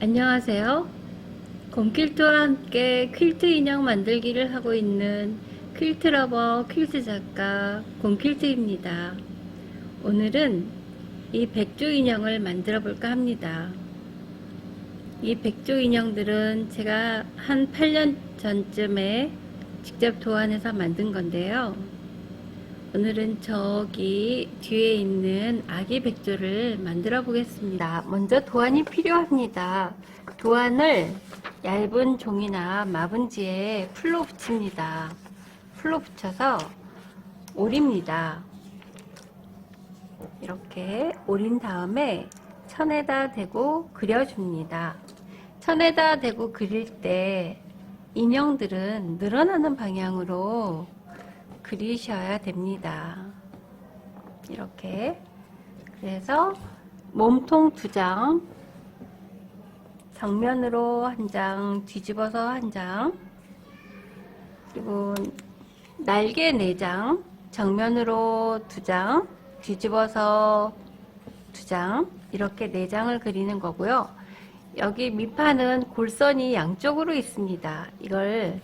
안녕하세요. 곰퀼트와 함께 퀼트 인형 만들기를 하고 있는 퀼트러버 퀼트 작가 곰퀼트입니다. 오늘은 이 백조 인형을 만들어 볼까 합니다. 이 백조 인형들은 제가 한 8년 전쯤에 직접 도안해서 만든 건데요. 오늘은 저기 뒤에 있는 아기 백조를 만들어 보겠습니다. 먼저 도안이 필요합니다. 도안을 얇은 종이나 마분지에 풀로 붙입니다. 풀로 붙여서 오립니다. 이렇게 오린 다음에 천에다 대고 그려줍니다. 천에다 대고 그릴 때 인형들은 늘어나는 방향으로 그리셔야 됩니다. 이렇게. 그래서 몸통 2장, 정면으로 1장, 뒤집어서 1장, 그리고 날개 4장, 정면으로 2장, 뒤집어서 2장, 이렇게 4장을 그리는 거고요. 여기 밑판은 골선이 양쪽으로 있습니다. 이걸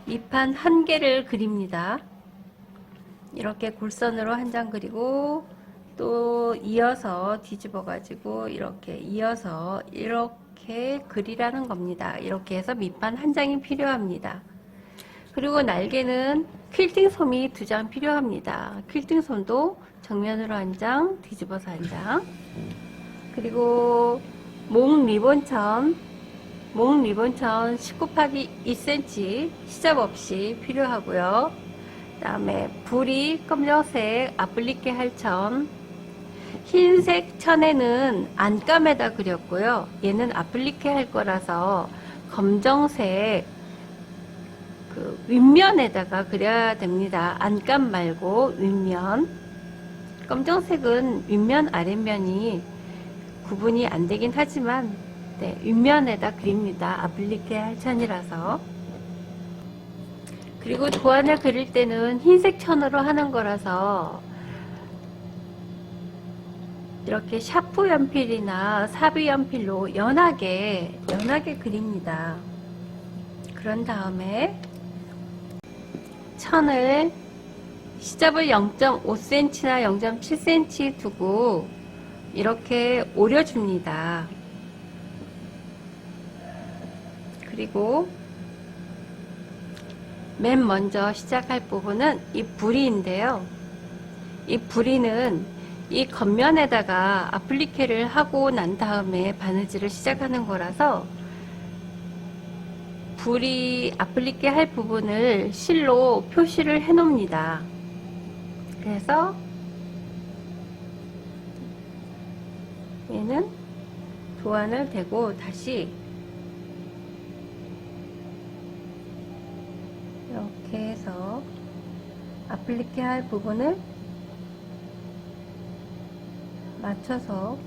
밑판 1개를 그립니다. 이렇게 골선으로 1장 그리고 또 이어서 뒤집어 가지고 이렇게 이어서 이렇게 그리라는 겁니다. 이렇게 해서 밑판 1장이 필요합니다. 그리고 날개는 퀼팅 솜이 2장 필요합니다. 퀼팅 솜도 정면으로 1장, 뒤집어서 1장. 그리고 목 리본천 19 곱하기 2cm 시접 없이 필요하고요. 그 다음에 불이 검정색 아플리케 할 천, 흰색 천에는 안감에다 그렸고요. 얘는 아플리케 할 거라서 검정색 그 윗면에다가 그려야 됩니다. 안감 말고 윗면. 검정색은 윗면 아랫면이 구분이 안 되긴 하지만 윗면에다 그립니다. 아플리케 할 천이라서. 그리고 도안을 그릴 때는 흰색 천으로 하는 거라서 이렇게 샤프 연필이나 사비 연필로 연하게 그립니다. 그런 다음에 천을 시접을 0.5cm나 0.7cm 두고 이렇게 오려줍니다. 그리고 맨 먼저 시작할 부분은 이 부리인데요. 이 부리는 이 겉면에다가 아플리케를 하고 난 다음에 바느질을 시작하는 거라서 부리 아플리케 할 부분을 실로 표시를 해 놓습니다. 그래서 얘는 도안을 대고 다시 이렇게 해서 아플리케 할 부분을 맞춰서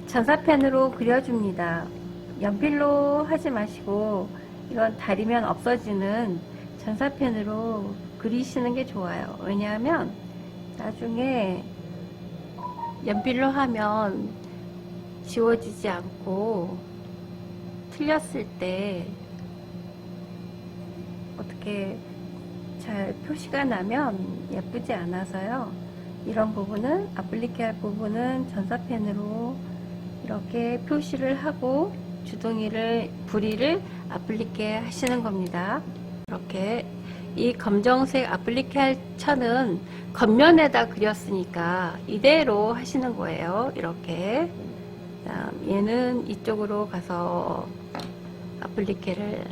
전사펜으로 그려줍니다. 연필로 하지 마시고 이건 다리면 없어지는 전사펜으로 그리시는 게 좋아요. 왜냐하면 나중에 연필로 하면 지워지지 않고 틀렸을 때 어떻게 잘 표시가 나면 예쁘지 않아서요. 이런 부분은 아플리케 할 부분은 전사펜으로 이렇게 표시를 하고 주둥이를 부리를 아플리케 하시는 겁니다. 이렇게 이 검정색 아플리케 할 천은 겉면에다 그렸으니까 이대로 하시는 거예요. 이렇게. 얘는 이쪽으로 가서 아플리케를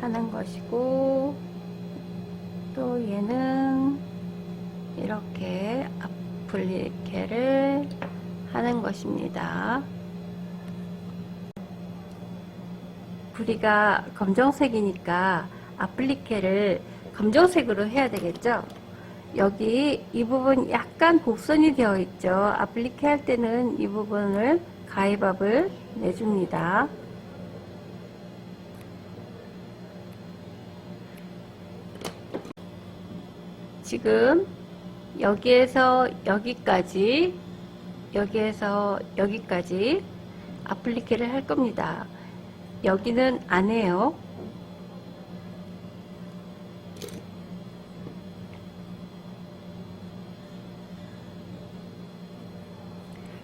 하는 것이고, 또 얘는 이렇게 아플리케를 하는 것입니다. 부리가 검정색이니까 아플리케를 검정색으로 해야 되겠죠. 여기 이 부분 약간 곡선이 되어 있죠. 아플리케 할 때는 이 부분을 가위밥을 내줍니다. 지금 여기에서 여기까지 여기에서 여기까지 아플리케를 할 겁니다. 여기는 안 해요.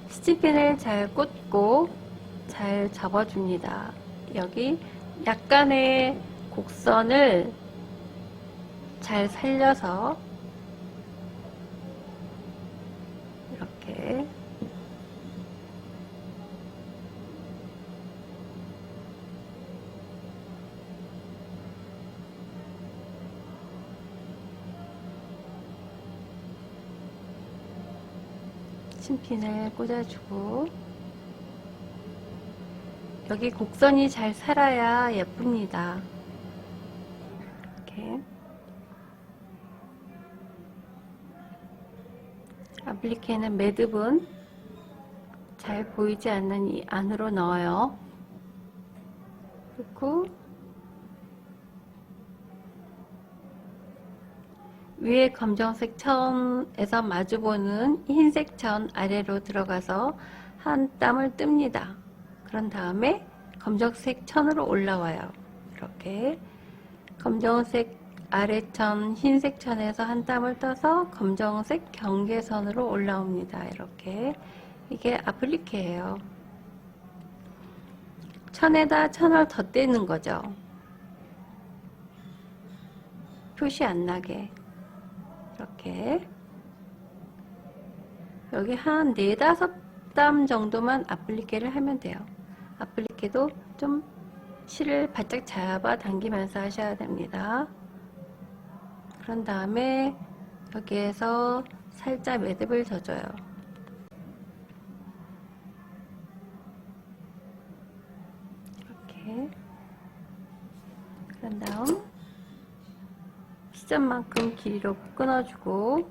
스티펜을 잘 꽂고 잘 접어줍니다. 여기 약간의 곡선을 잘 살려서 이렇게 침핀을 꽂아주고, 여기 곡선이 잘 살아야 예쁩니다. 이렇게 아플리케는 매듭은 잘 보이지 않는 이 안으로 넣어요. 그리고 위에 검정색 천에서 마주보는 흰색 천 아래로 들어가서 한 땀을 뜹니다. 그런 다음에 검정색 천으로 올라와요. 이렇게 검정색 아래천 흰색 천에서 한 땀을 떠서 검정색 경계선으로 올라옵니다. 이렇게 이게 아플리케예요. 천에다 천을 덧대는 거죠. 표시 안 나게. 이렇게 여기 한 4~5땀 정도만 아플리케를 하면 돼요. 아플리케도 좀 실을 바짝 잡아 당기면서 하셔야 됩니다. 그런 다음에 여기에서 살짝 매듭을 져줘요. 이렇게. 그런 다음 시접만큼 길이로 끊어주고,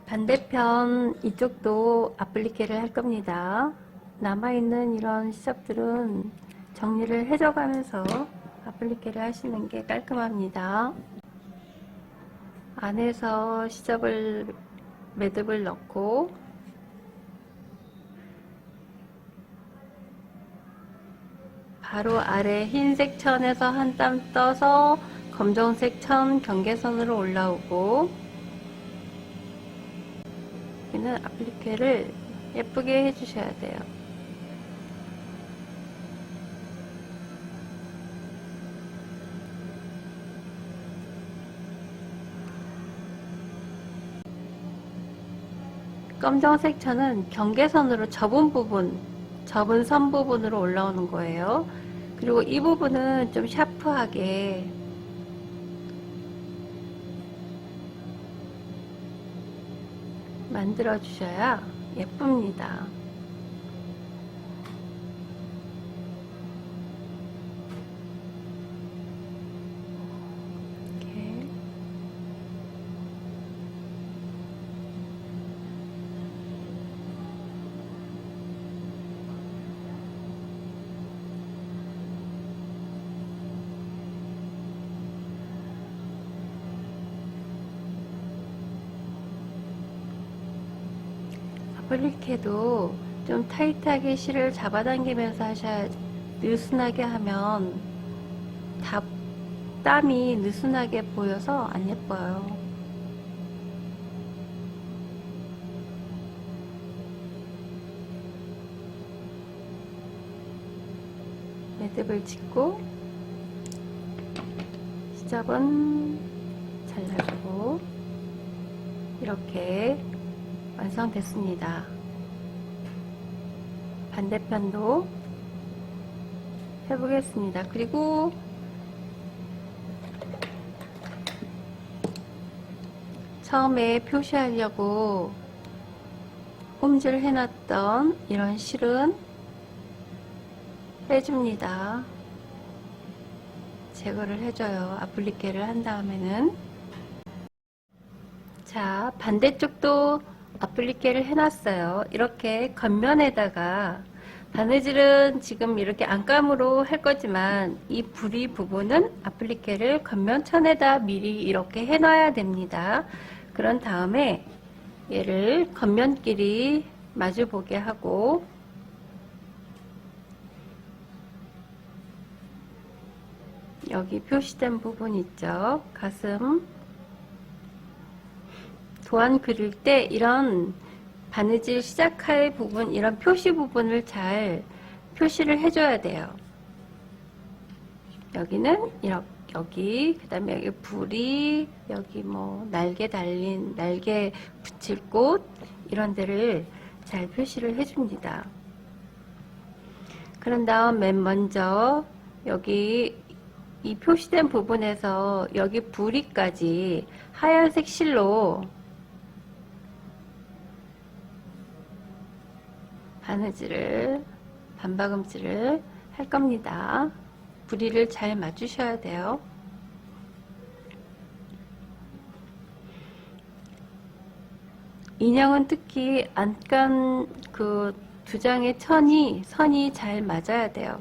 반대편 이쪽도 아플리케를 할 겁니다. 남아있는 이런 시접들은 정리를 해줘가면서 아플리케를 하시는 게 깔끔합니다. 안에서 시접을 매듭을 넣고 바로 아래 흰색 천에서 한 땀 떠서 검정색 천 경계선으로 올라오고, 여기는 아플리케를 예쁘게 해주셔야 돼요. 검정색 천은 경계선으로 접은 선 부분으로 올라오는 거예요. 그리고 이 부분은 좀 샤프하게 만들어 주셔야 예쁩니다. 이렇게. 아플리케도 좀 타이트하게 실을 잡아당기면서 하셔야, 느슨하게 하면 땀이 느슨하게 보여서 안 예뻐요. 매듭을 짓고 시접은 잘라주고, 이렇게 완성됐습니다. 반대편도 해보겠습니다. 그리고 처음에 표시하려고 꼼질 해놨던 이런 실은 빼줍니다. 제거를 해줘요. 아플리케를 한 다음에는. 자, 반대쪽도 아플리케를 해놨어요. 이렇게 겉면에다가 바느질은 지금 이렇게 안감으로 할 거지만 이 부리 부분은 아플리케를 겉면천에다 미리 이렇게 해 놔야 됩니다. 그런 다음에 얘를 겉면끼리 마주 보게 하고 여기 표시된 부분 있죠? 가슴 도안 그릴 때 이런 바느질 시작할 부분, 이런 표시 부분을 잘 표시를 해줘야 돼요. 여기는 이렇게, 여기, 그 다음에 여기 부리, 여기 뭐 날개 달린, 날개 붙일 곳, 이런 데를 잘 표시를 해줍니다. 그런 다음 맨 먼저 여기 이 표시된 부분에서 여기 부리까지 하얀색 실로 바느질을, 반박음질을 할 겁니다. 부리를 잘 맞추셔야 돼요. 인형은 특히 안간 그 두 장의 선이 잘 맞아야 돼요.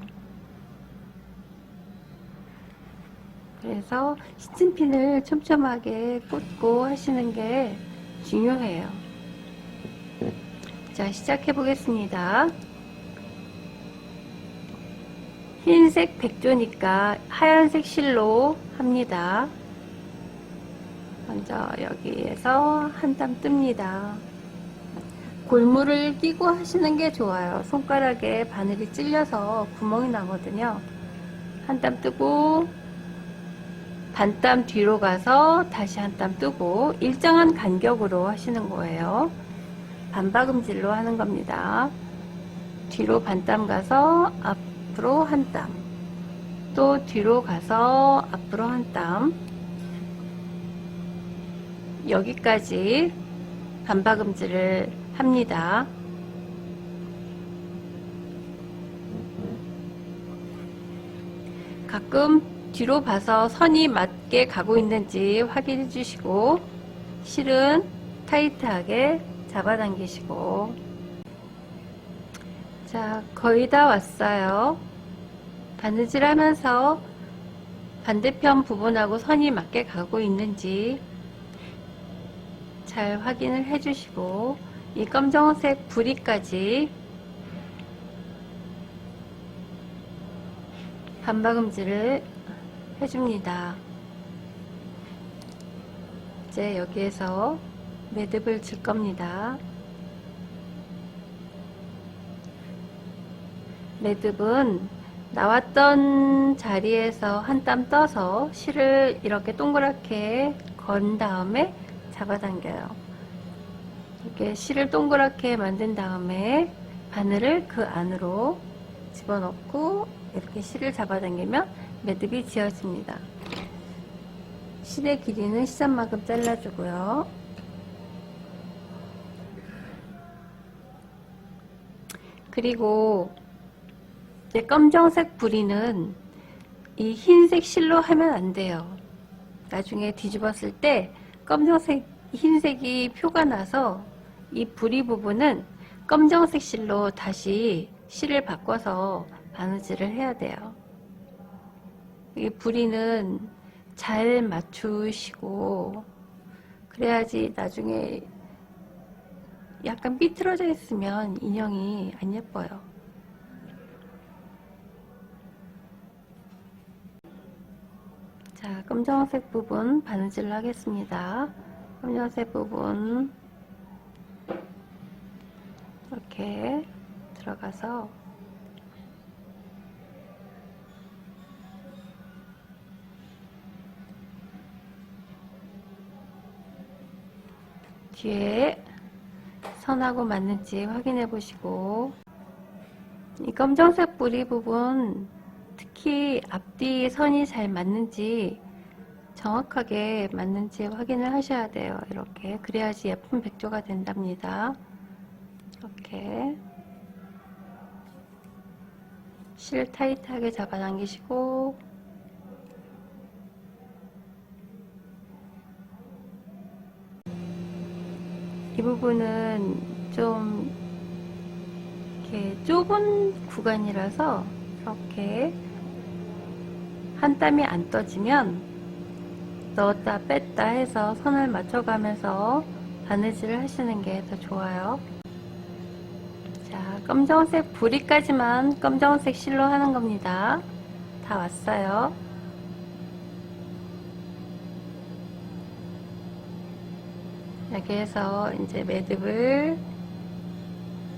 그래서 시침핀을 촘촘하게 꽂고 하시는 게 중요해요. 자, 시작해 보겠습니다. 흰색 백조니까 하얀색 실로 합니다. 먼저 여기에서 한 땀 뜹니다. 골무를 끼고 하시는 게 좋아요. 손가락에 바늘이 찔려서 구멍이 나거든요. 한 땀 뜨고 반 땀 뒤로 가서 다시 한 땀 뜨고 일정한 간격으로 하시는 거예요. 반박음질로 하는 겁니다. 뒤로 반 땀 가서 앞으로 한 땀, 또 뒤로 가서 앞으로 한 땀, 여기까지 반박음질을 합니다. 가끔 뒤로 봐서 선이 맞게 가고 있는지 확인해 주시고 실은 타이트하게 잡아당기시고. 자, 거의 다 왔어요. 바느질 하면서 반대편 부분하고 선이 맞게 가고 있는지 잘 확인을 해 주시고, 이 검정색 부리까지 반박음질을 해줍니다. 이제 여기에서 매듭을 칠 겁니다. 매듭은 나왔던 자리에서 한 땀 떠서 실을 이렇게 동그랗게 건 다음에 잡아당겨요. 이렇게 실을 동그랗게 만든 다음에 바늘을 그 안으로 집어넣고 이렇게 실을 잡아당기면 매듭이 지어집니다. 실의 길이는 시접만큼 잘라주고요. 그리고 이제 검정색 부리는 이 흰색 실로 하면 안 돼요. 나중에 뒤집었을 때 검정색, 흰색이 표가 나서 이 부리 부분은 검정색 실로 다시 실을 바꿔서 바느질을 해야 돼요. 이 부리는 잘 맞추시고 그래야지 나중에 약간 삐뚤어져 있으면 인형이 안 예뻐요. 자, 검정색 부분 바느질을 하겠습니다. 검정색 부분 이렇게 들어가서 뒤에 선하고 맞는지 확인해 보시고, 이 검정색 부리 부분 특히 앞뒤 선이 잘 맞는지 정확하게 맞는지 확인을 하셔야 돼요. 이렇게 그래야지 예쁜 백조가 된답니다. 이렇게 실 타이트하게 잡아당기시고 이 부분은 좀 이렇게 좁은 구간이라서 이렇게 한 땀이 안 떠지면 넣었다 뺐다 해서 선을 맞춰가면서 바느질을 하시는 게 더 좋아요. 자, 검정색 부리까지만 검정색 실로 하는 겁니다. 다 왔어요. 여기에서 이제 매듭을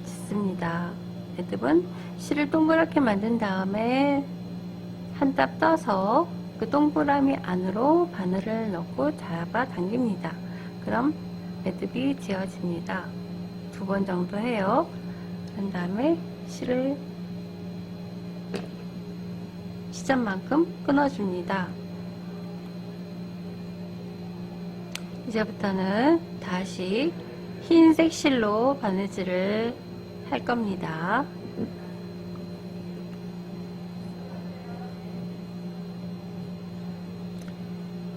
짓습니다. 매듭은 실을 동그랗게 만든 다음에 한 땀 떠서 그 동그라미 안으로 바늘을 넣고 잡아 당깁니다. 그럼 매듭이 지어집니다. 2번 정도 해요. 그런 다음에 실을 시접만큼 끊어줍니다. 이제부터는 다시 흰색 실로 바느질을 할 겁니다.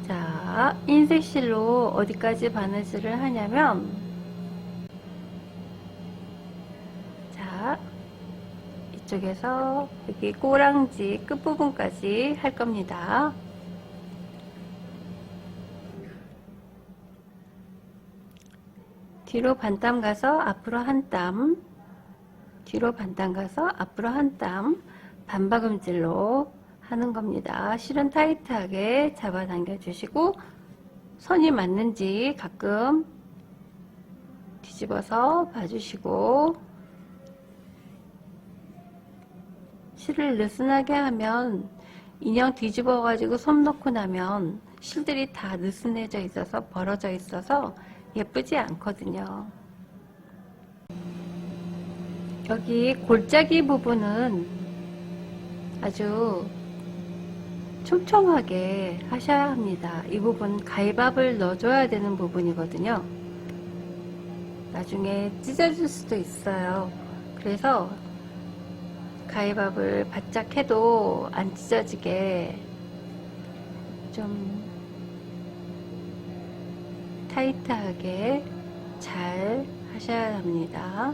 자, 흰색 실로 어디까지 바느질을 하냐면, 자, 이쪽에서 여기 꼬랑지 끝부분까지 할 겁니다. 뒤로 반땀 가서 앞으로 한 땀, 뒤로 반땀 가서 앞으로 한 땀, 반박음질로 하는 겁니다. 실은 타이트하게 잡아당겨 주시고 선이 맞는지 가끔 뒤집어서 봐주시고, 실을 느슨하게 하면 인형 뒤집어 가지고 솜 넣고 나면 실들이 다 느슨해져 있어서 벌어져 있어서 예쁘지 않거든요. 여기 골짜기 부분은 아주 촘촘하게 하셔야 합니다. 이 부분 가위밥을 넣어줘야 되는 부분이거든요. 나중에 찢어질 수도 있어요. 그래서 가위밥을 바짝 해도 안 찢어지게 좀 타이트하게 잘 하셔야 합니다.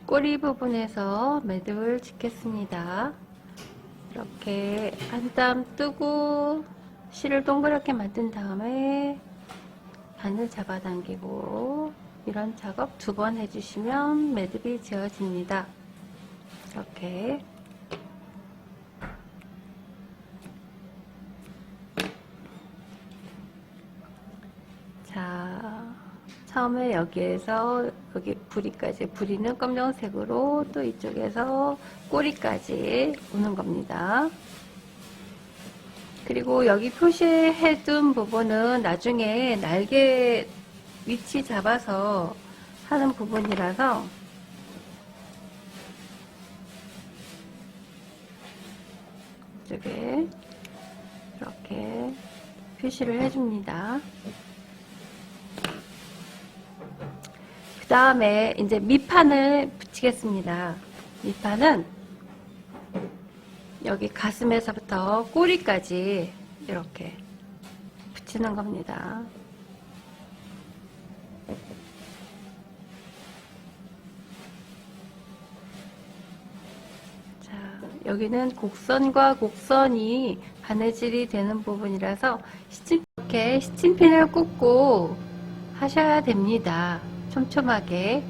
꼬리 부분에서 매듭을 짓겠습니다. 이렇게 한 땀 뜨고 실을 동그랗게 만든 다음에 바늘 잡아당기고 이런 작업 2번 해주시면 매듭이 지어집니다. 이렇게 자, 처음에 여기에서 여기 부리까지, 부리는 검정색으로 또 이쪽에서 꼬리까지 오는 겁니다. 그리고 여기 표시해 둔 부분은 나중에 날개 위치 잡아서 하는 부분이라서 이쪽에 이렇게 표시를 해줍니다. 그 다음에 이제 밑판을 붙이겠습니다. 밑판은 여기 가슴에서부터 꼬리까지 이렇게 붙이는 겁니다. 자, 여기는 곡선과 곡선이 바느질이 되는 부분이라서 이렇게 시침핀을 꽂고 하셔야 됩니다. 촘촘하게.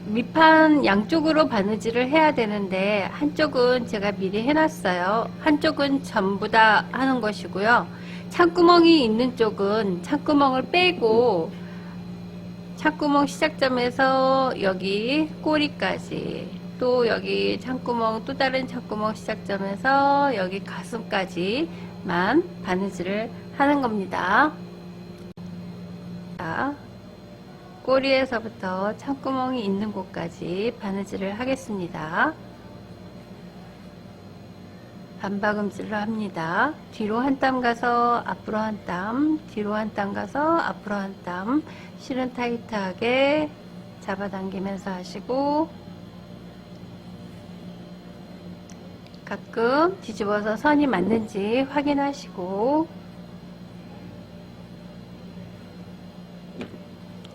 밑판 양쪽으로 바느질을 해야 되는데 한쪽은 제가 미리 해놨어요. 한쪽은 전부 다 하는 것이고요. 창구멍이 있는 쪽은 창구멍을 빼고 창구멍 시작점에서 여기 꼬리까지, 또 여기 창구멍, 또 다른 창구멍 시작점에서 여기 가슴까지만 바느질을 하는 겁니다. 자, 꼬리에서부터 창구멍이 있는 곳까지 바느질을 하겠습니다. 반박음질로 합니다. 뒤로 한 땀 가서 앞으로 한 땀, 뒤로 한 땀 가서 앞으로 한 땀, 실은 타이트하게 잡아당기면서 하시고, 가끔 뒤집어서 선이 맞는지 확인하시고,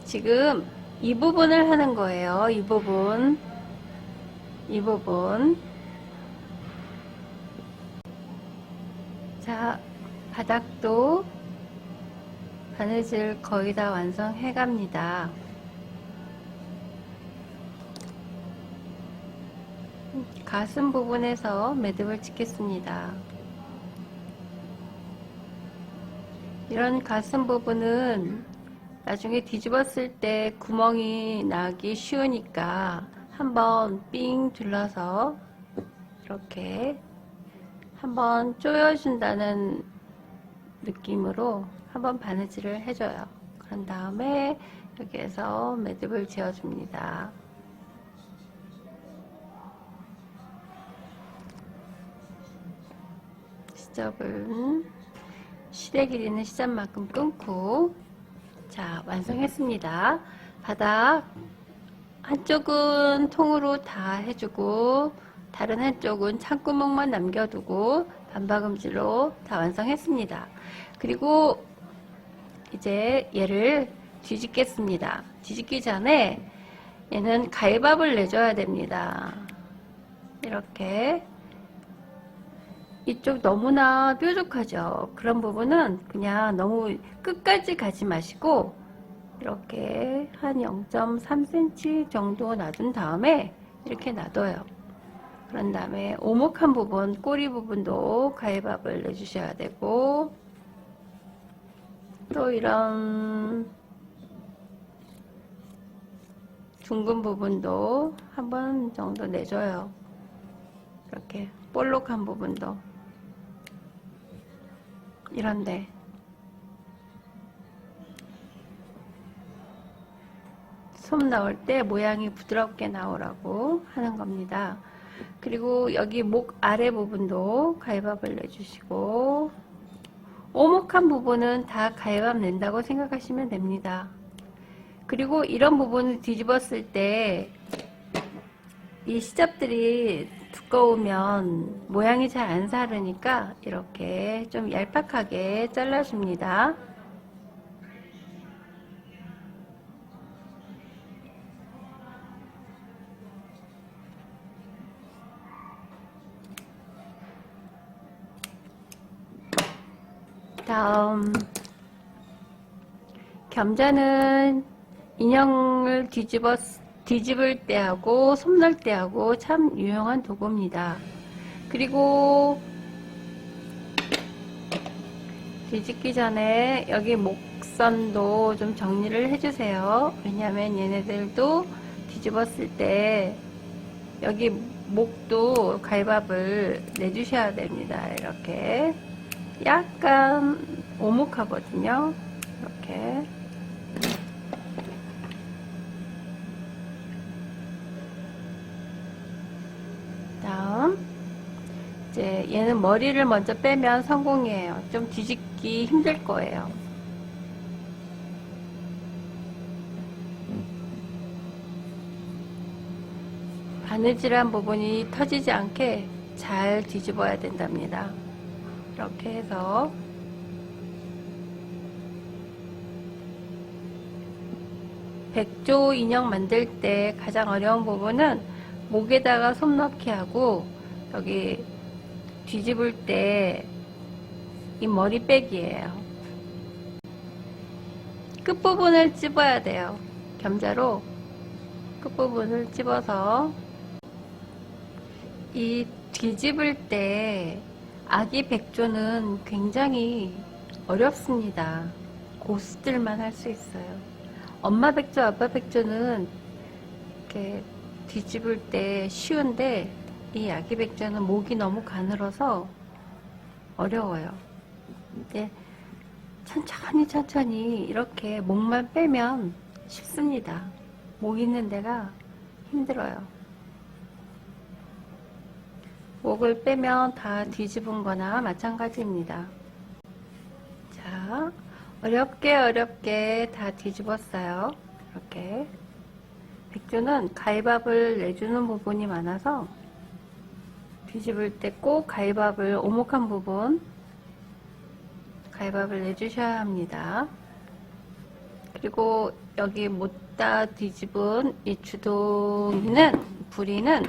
지금 이 부분을 하는 거예요. 이 부분. 자, 바닥도 바느질 거의 다 완성해 갑니다. 가슴 부분에서 매듭을 찍겠습니다. 이런 가슴 부분은 나중에 뒤집었을 때 구멍이 나기 쉬우니까 한번 삥 둘러서 이렇게 한번 조여준다는 느낌으로 한번 바느질을 해줘요. 그런 다음에 여기에서 매듭을 지어줍니다. 시접은 실의 길이는 시접만큼 끊고, 자, 완성했습니다. 바닥 한쪽은 통으로 다 해주고 다른 한쪽은 창구멍만 남겨두고 반박음질로 다 완성했습니다. 그리고 이제 얘를 뒤집겠습니다. 뒤집기 전에 얘는 가위밥을 내줘야 됩니다. 이렇게 이쪽 너무나 뾰족하죠. 그런 부분은 그냥 너무 끝까지 가지 마시고 이렇게 한 0.3cm 정도 놔둔 다음에 이렇게 놔둬요. 그런 다음에 오목한 부분, 꼬리 부분도 가위밥을 내주셔야 되고, 또 이런 둥근 부분도 한 번 정도 내줘요. 이렇게 볼록한 부분도 이런데 솜 나올 때 모양이 부드럽게 나오라고 하는 겁니다. 그리고 여기 목 아래 부분도 가위밥을 내주시고, 오목한 부분은 다 가위밥 낸다고 생각하시면 됩니다. 그리고 이런 부분을 뒤집었을 때 이 시접들이 두꺼우면 모양이 잘 안 사르니까 이렇게 좀 얄팍하게 잘라줍니다. 다음, 겸자는 인형을 뒤집을 때하고 솜 넣을 때하고 참 유용한 도구입니다. 그리고 뒤집기 전에 여기 목선도 좀 정리를 해주세요. 왜냐하면 얘네들도 뒤집었을 때 여기 목도 가위밥을 내주셔야 됩니다. 이렇게 약간 오목하거든요. 이렇게 다음 이제 얘는 머리를 먼저 빼면 성공이에요. 좀 뒤집기 힘들 거예요. 바느질한 부분이 터지지 않게 잘 뒤집어야 된답니다. 이렇게 해서 백조 인형 만들 때 가장 어려운 부분은 목에다가 솜 넣기 하고 여기 뒤집을 때 이 머리 빼기예요. 끝부분을 찝어야 돼요. 겸자로 끝부분을 찝어서 이 뒤집을 때 아기 백조는 굉장히 어렵습니다. 고수들만 할 수 있어요. 엄마 백조, 아빠 백조는 이렇게 뒤집을 때 쉬운데 이 아기 백조는 목이 너무 가늘어서 어려워요. 근데 천천히 이렇게 목만 빼면 쉽습니다. 목 있는 데가 힘들어요. 목을 빼면 다 뒤집은 거나 마찬가지입니다. 자, 어렵게 다 뒤집었어요. 이렇게 백조는 가위밥을 내주는 부분이 많아서 뒤집을 때 꼭 가위밥을 오목한 부분 가위밥을 내주셔야 합니다. 그리고 여기 못다 뒤집은 이 주둥이는 부리는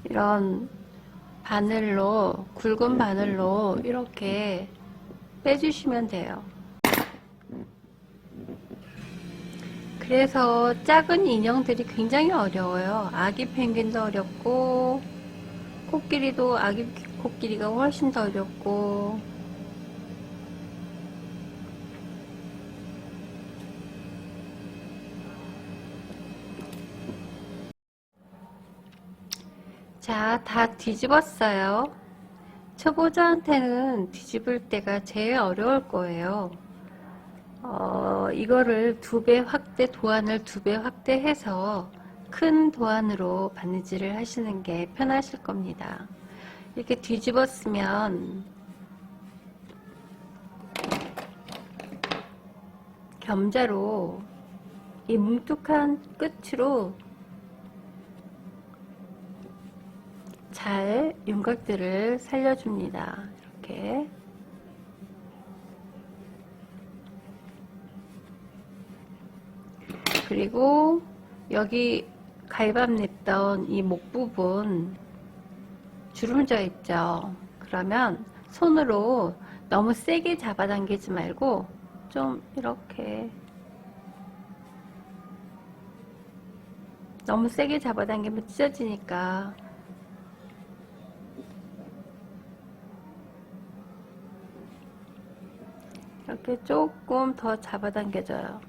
이런 바늘로 굵은 바늘로 이렇게 빼주시면 돼요. 그래서 작은 인형들이 굉장히 어려워요. 아기 펭귄도 어렵고 코끼리도 아기 코끼리가 훨씬 더 어렵고 자, 다 뒤집었어요. 초보자한테는 뒤집을 때가 제일 어려울 거예요. 이거를 2배 확대, 도안을 2배 확대해서 큰 도안으로 바느질을 하시는 게 편하실 겁니다. 이렇게 뒤집었으면 겸자로 이 뭉툭한 끝으로 잘 윤곽들을 살려줍니다. 이렇게. 그리고 여기 가위밥 냈던 이 목 부분 주름져 있죠. 그러면 손으로 너무 세게 잡아당기지 말고 좀 이렇게 너무 세게 잡아당기면 찢어지니까 이렇게 조금 더 잡아당겨줘요.